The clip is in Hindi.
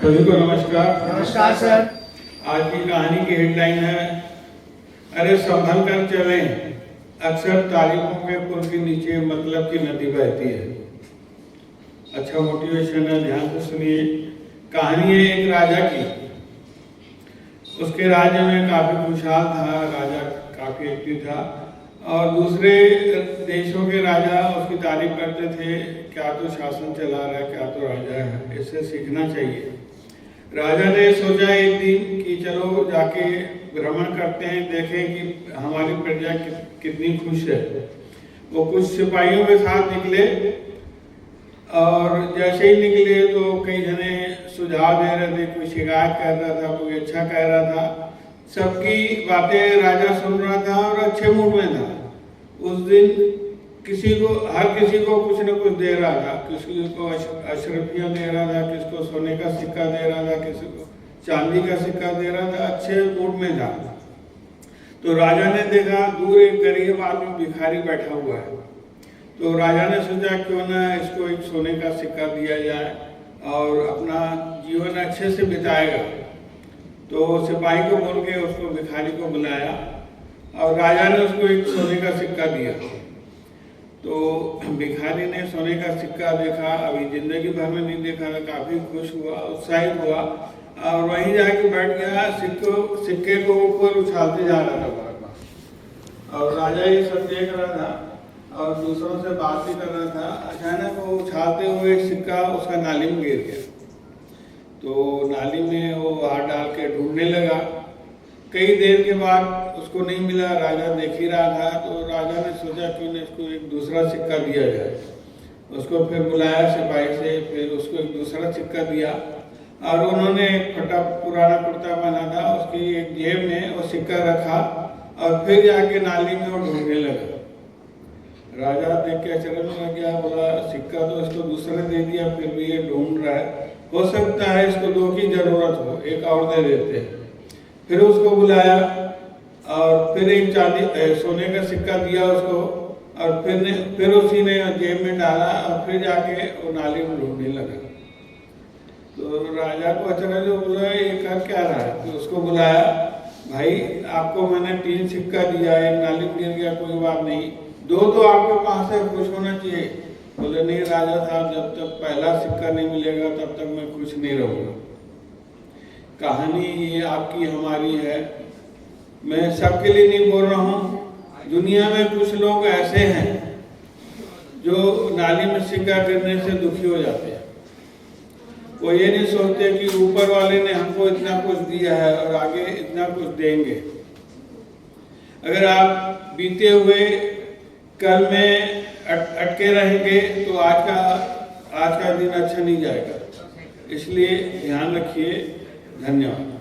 सभी को नमस्कार। नमस्कार सर। आज की कहानी की हेडलाइन है, अरे संभल कर चलें, अक्सर तारीखों के पुल के नीचे मतलब की नदी बहती है। अच्छा मोटिवेशन है, ध्यान से सुनिए। कहानी है एक राजा की। उसके राज्य में काफी खुशहाल था, राजा काफी एक्टिव था और दूसरे देशों के राजा उसकी तारीफ करते थे, क्या तो शासन चला रहा है, क्या तो राजा है, इससे सीखना चाहिए। राजा ने सोचा एक दिन कि चलो जाके भ्रमण करते हैं, देखें कि हमारी प्रजा कितनी खुश है। वो कुछ सिपाहियों के साथ निकले और जैसे ही निकले तो कई जने सुझाव दे रहे थे, कोई शिकायत कर रहा था, कोई अच्छा कह रहा था। सबकी बातें राजा सुन रहा था और अच्छे मूड में था। उस दिन हर किसी को कुछ न कुछ दे रहा था, किसी को अशरफियाँ दे रहा था, किसको सोने का सिक्का दे रहा था, किसी को चांदी का सिक्का दे रहा था, अच्छे मूड में था। तो राजा ने देखा दूर एक गरीब आदमी भिखारी बैठा हुआ है। तो राजा ने सोचा क्यों ना इसको एक सोने का सिक्का दिया जाए और अपना जीवन अच्छे से बिताएगा। तो सिपाही को बोल के उसको भिखारी को बुलाया और राजा ने उसको एक सोने का सिक्का दिया। तो भिखारी ने सोने का सिक्का देखा, अभी जिंदगी भर में नहीं देखा था, काफी खुश हुआ, उत्साहित हुआ और वहीं जाके बैठ गया। सिक्के को ऊपर उछालते जा रहा था बार बार और राजा ये सब देख रहा था और दूसरों से बात भी कर रहा था। अचानक वो उछालते हुए सिक्का उसका नाली में गिर गया। तो नाली में वो हाथ डाल के ढूंढने लगा। कई देर के बाद उसको नहीं मिला, राजा देख ही रहा था। तो राजा ने सोचा क्यों न इसको एक दूसरा सिक्का दिया जाए। उसको फिर बुलाया सिपाही से, फिर उसको एक दूसरा सिक्का दिया और उन्होंने एक फटा पुराना कुर्ता पहना था, उसकी एक जेब में वो सिक्का रखा और फिर जाके नाली में वो ढूंढने लगा। राजा देख के अचरज में लग गया, बोला सिक्का तो इसको दूसरे दे दिया, फिर भी ये ढूंढ रहा है, हो सकता है इसको दो की जरूरत हो, एक और दे देते हैं। फिर उसको बुलाया और फिर एक सोने का सिक्का दिया उसको और फिर उसी ने जेब में डाला और फिर जाके वो नाली में ढूंढने लगा। तो राजा को अचानक बोला ये कर क्या रहा है। तो उसको बुलाया, भाई आपको मैंने 3 सिक्का दिया, एक नाली में गिर गया, कोई बात नहीं, 2 तो आपके पास है, खुश होना चाहिए। बोले नहीं राजा साहब, जब तक पहला सिक्का नहीं मिलेगा तब तक मैं खुश नहीं रहूँगा। कहानी ये आपकी हमारी है, मैं सबके लिए नहीं बोल रहा हूँ। दुनिया में कुछ लोग ऐसे हैं जो नाली में सिक्का गिरने से दुखी हो जाते हैं। वो ये नहीं सोचते कि ऊपर वाले ने हमको इतना कुछ दिया है और आगे इतना कुछ देंगे। अगर आप बीते हुए कल में अटके रहेंगे तो आज का दिन अच्छा नहीं जाएगा। इसलिए ध्यान रखिए। धन्यवाद।